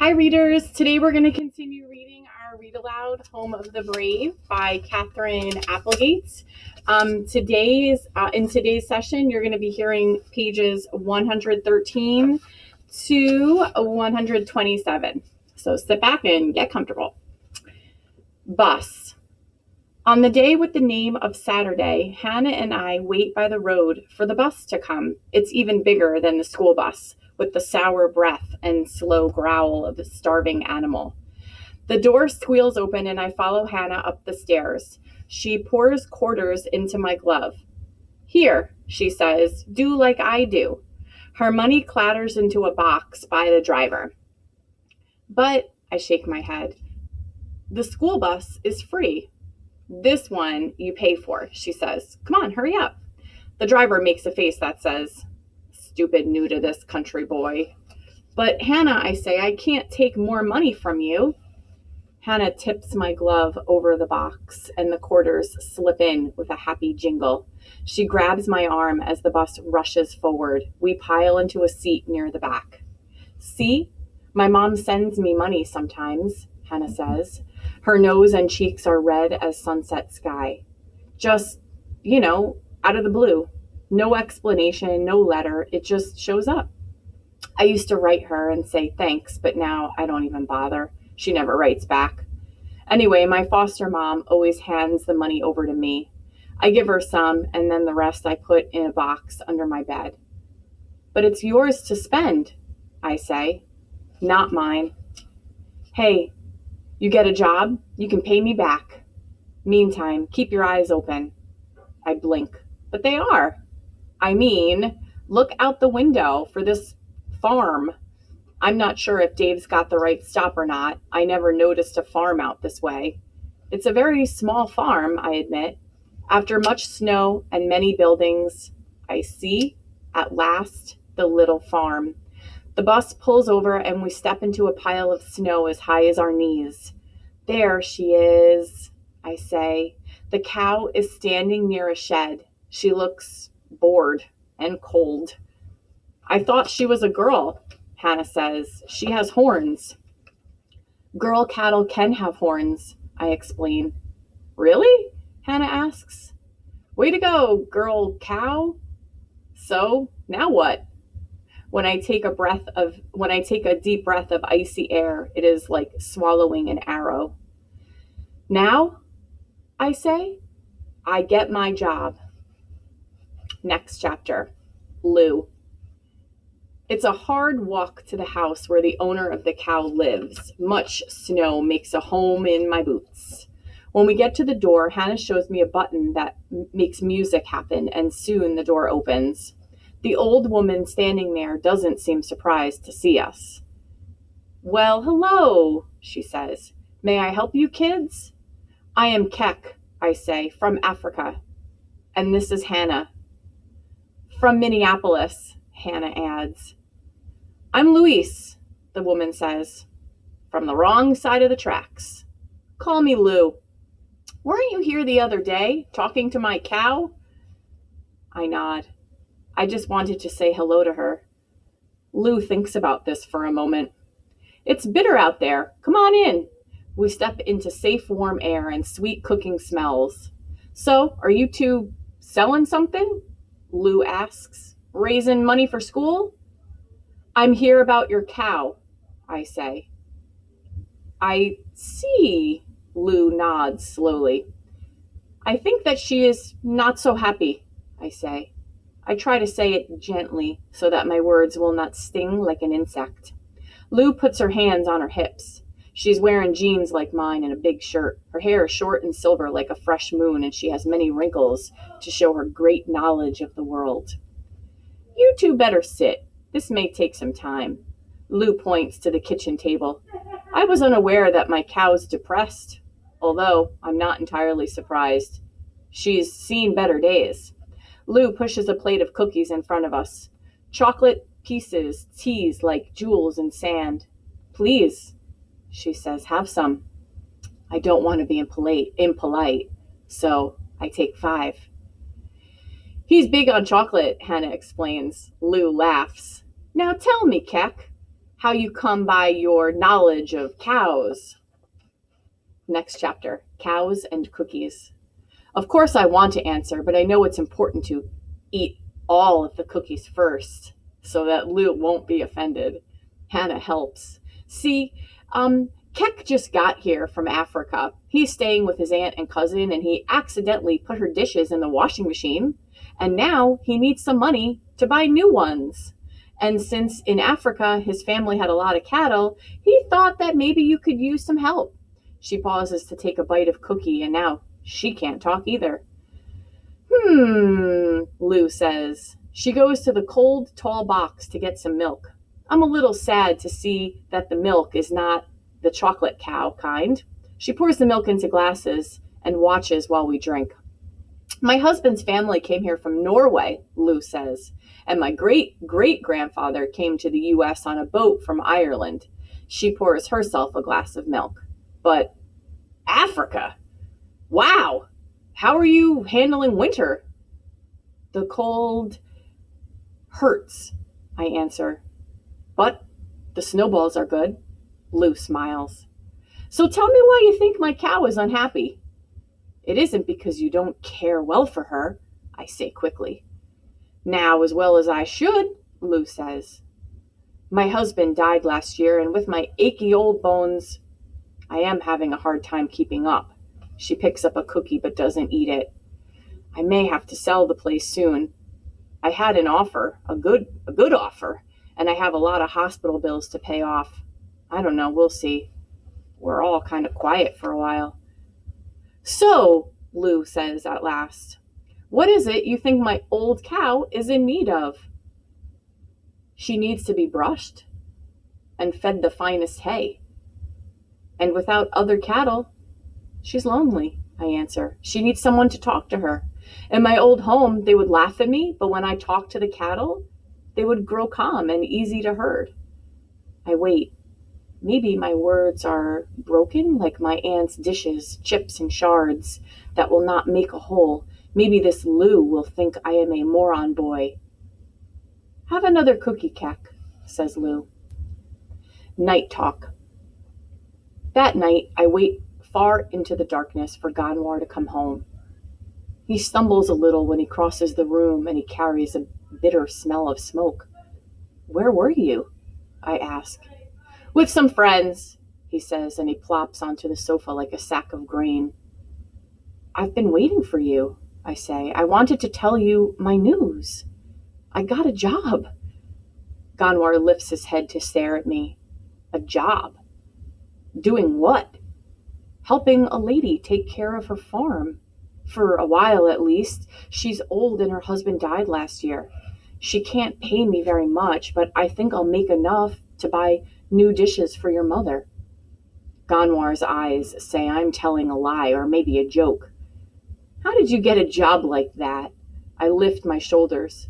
Hi, readers. Today we're going to continue reading our Read Aloud Home of the Brave by Catherine Applegate. In today's session, you're going to be hearing pages 113 to 127. So sit back and get comfortable. Bus. On the day with the name of Saturday, Hannah and I wait by the road for the bus to come. It's even bigger than the school bus, with the sour breath and slow growl of a starving animal. The door squeals open and I follow Hannah up the stairs. She pours quarters into my glove. Here, she says, do like I do. Her money clatters into a box by the driver. But, I shake my head, the school bus is free. This one you pay for, she says. Come on, hurry up. The driver makes a face that says, stupid new to this country boy. But Hannah, I say, I can't take more money from you. Hannah tips my glove over the box and the quarters slip in with a happy jingle. She grabs my arm as the bus rushes forward. We pile into a seat near the back. See, my mom sends me money sometimes, Hannah says. Her nose and cheeks are red as sunset sky. Just, out of the blue. No explanation, no letter. It just shows up. I used to write her and say thanks, but now I don't even bother. She never writes back. Anyway, my foster mom always hands the money over to me. I give her some, and then the rest I put in a box under my bed. But it's yours to spend, I say. Not mine. Hey, you get a job, you can pay me back. Meantime, keep your eyes open. I blink. But they are. I mean, look out the window for this farm. I'm not sure if Dave's got the right stop or not. I never noticed a farm out this way. It's a very small farm, I admit. After much snow and many buildings, I see, at last, the little farm. The bus pulls over and we step into a pile of snow as high as our knees. There she is, I say. The cow is standing near a shed. She looks bored and cold. I thought she was a girl, Hannah says. She has horns. Girl cattle can have horns, I explain. Really? Hannah asks. Way to go, girl cow. So, now what? When I take a deep breath of icy air, it is like swallowing an arrow. Now, I say, I get my job. Next chapter, Lou. It's a hard walk to the house where the owner of the cow lives. Much snow makes a home in my boots. When we get to the door, Hannah shows me a button that makes music happen, and soon the door opens. The old woman standing there doesn't seem surprised to see us. Well, hello, she says. May I help you, kids? I am Kek, I say, from Africa. And this is Hannah. From Minneapolis, Hannah adds. I'm Luis, the woman says. From the wrong side of the tracks. Call me Lou. Weren't you here the other day, talking to my cow? I nod. I just wanted to say hello to her. Lou thinks about this for a moment. It's bitter out there. Come on in. We step into safe, warm air and sweet cooking smells. So, are you two selling something? Lou asks. Raising money for school? I'm here about your cow, I say. I see, Lou nods slowly. I think that she is not so happy, I say. I try to say it gently so that my words will not sting like an insect. Lou puts her hands on her hips. She's wearing jeans like mine and a big shirt. Her hair is short and silver like a fresh moon, and she has many wrinkles to show her great knowledge of the world. You two better sit. This may take some time. Lou points to the kitchen table. I was unaware that my cow's depressed, although I'm not entirely surprised. She's seen better days. Lou pushes a plate of cookies in front of us. Chocolate pieces teased like jewels in sand. Please, she says, have some. I don't want to be impolite, so I take 5. He's big on chocolate, Hannah explains. Lou laughs. Now tell me, Kek, how you come by your knowledge of cows. Next chapter, cows and cookies. Of course I want to answer, but I know it's important to eat all of the cookies first so that Lou won't be offended. Hannah helps. See, Keck just got here from Africa. He's staying with his aunt and cousin, and he accidentally put her dishes in the washing machine, and now he needs some money to buy new ones. And since in Africa his family had a lot of cattle, he thought that maybe you could use some help. She pauses to take a bite of cookie, and now she can't talk either. Lou says. She goes to the cold, tall box to get some milk. I'm a little sad to see that the milk is not the chocolate cow kind. She pours the milk into glasses and watches while we drink. My husband's family came here from Norway, Lou says, and my great-great-grandfather came to the U.S. on a boat from Ireland. She pours herself a glass of milk. But Africa? Wow! How are you handling winter? The cold hurts, I answer. But the snowballs are good. Lou smiles. So tell me why you think my cow is unhappy. It isn't because you don't care well for her, I say quickly. Now as well as I should, Lou says. My husband died last year, and with my achy old bones, I am having a hard time keeping up. She picks up a cookie but doesn't eat it. I may have to sell the place soon. I had an offer, a good offer, and I have a lot of hospital bills to pay off. I don't know, we'll see. We're all kind of quiet for a while. So, Lou says at last, what is it you think my old cow is in need of? She needs to be brushed and fed the finest hay. And without other cattle, she's lonely, I answer. She needs someone to talk to her. In my old home, they would laugh at me, but when I talked to the cattle, they would grow calm and easy to herd. I wait. Maybe my words are broken, like my aunt's dishes, chips and shards that will not make a hole. Maybe this Lou will think I am a moron boy. Have another cookie, Keck, says Lou. Night talk. That night, I wait far into the darkness for Ganwar to come home. He stumbles a little when he crosses the room, and he carries a bitter smell of smoke. Where were you? I ask. With some friends, he says, and he plops onto the sofa like a sack of grain. I've been waiting for you, I say. I wanted to tell you my news. I got a job. Ganwar lifts his head to stare at me. A job? Doing what? Helping a lady take care of her farm. For a while, at least. She's old and her husband died last year. She can't pay me very much, but I think I'll make enough to buy new dishes for your mother. Ganwar's eyes say I'm telling a lie or maybe a joke. How did you get a job like that? I lift my shoulders.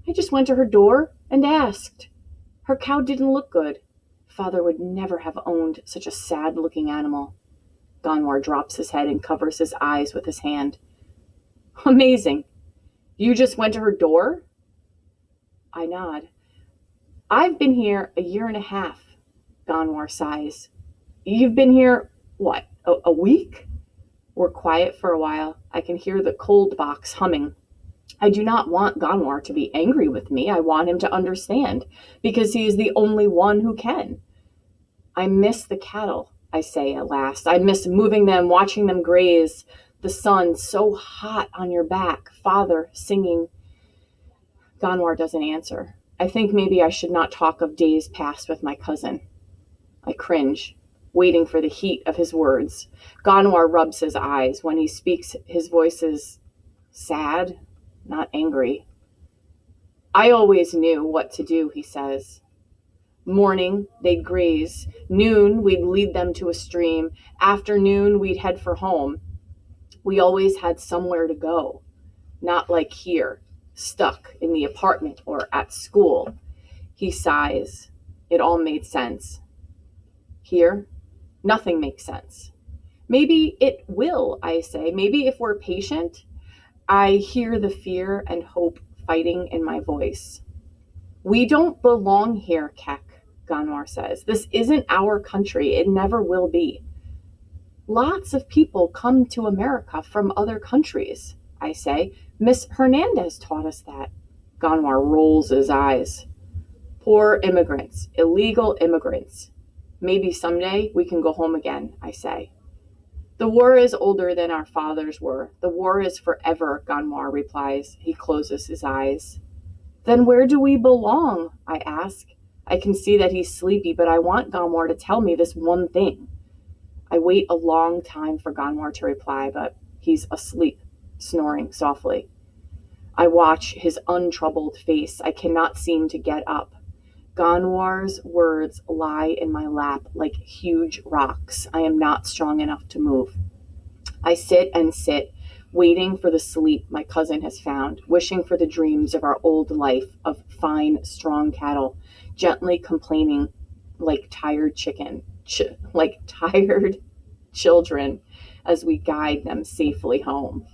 I just went to her door and asked. Her cow didn't look good. Father would never have owned such a sad-looking animal. Ganwar drops his head and covers his eyes with his hand. Amazing. You just went to her door? I nod. I've been here a year and a half, Ganwar sighs. You've been here, what, a week? We're quiet for a while. I can hear the cold box humming. I do not want Ganwar to be angry with me. I want him to understand, because he is the only one who can. I miss the cattle, I say at last. I miss moving them, watching them graze, the sun so hot on your back, father singing. Ganwar doesn't answer. I think maybe I should not talk of days past with my cousin. I cringe, waiting for the heat of his words. Ganwar rubs his eyes. When he speaks, his voice is sad, not angry. I always knew what to do, he says. Morning, they'd graze. Noon, we'd lead them to a stream. Afternoon, we'd head for home. We always had somewhere to go. Not like here, stuck in the apartment or at school. He sighs. It all made sense. Here, nothing makes sense. Maybe it will, I say. Maybe if we're patient. I hear the fear and hope fighting in my voice. We don't belong here, Keck, Ganwar says. This isn't our country. It never will be. Lots of people come to America from other countries, I say. Miss Hernandez taught us that. Ganwar rolls his eyes. Poor immigrants, illegal immigrants. Maybe someday we can go home again, I say. The war is older than our fathers were. The war is forever, Ganwar replies. He closes his eyes. Then where do we belong? I ask. I can see that he's sleepy, but I want Ganwar to tell me this one thing. I wait a long time for Ganwar to reply, but he's asleep, snoring softly. I watch his untroubled face. I cannot seem to get up. Ganwar's words lie in my lap like huge rocks. I am not strong enough to move. I sit and sit, waiting for the sleep my cousin has found, wishing for the dreams of our old life of fine, strong cattle, gently complaining like tired children as we guide them safely home.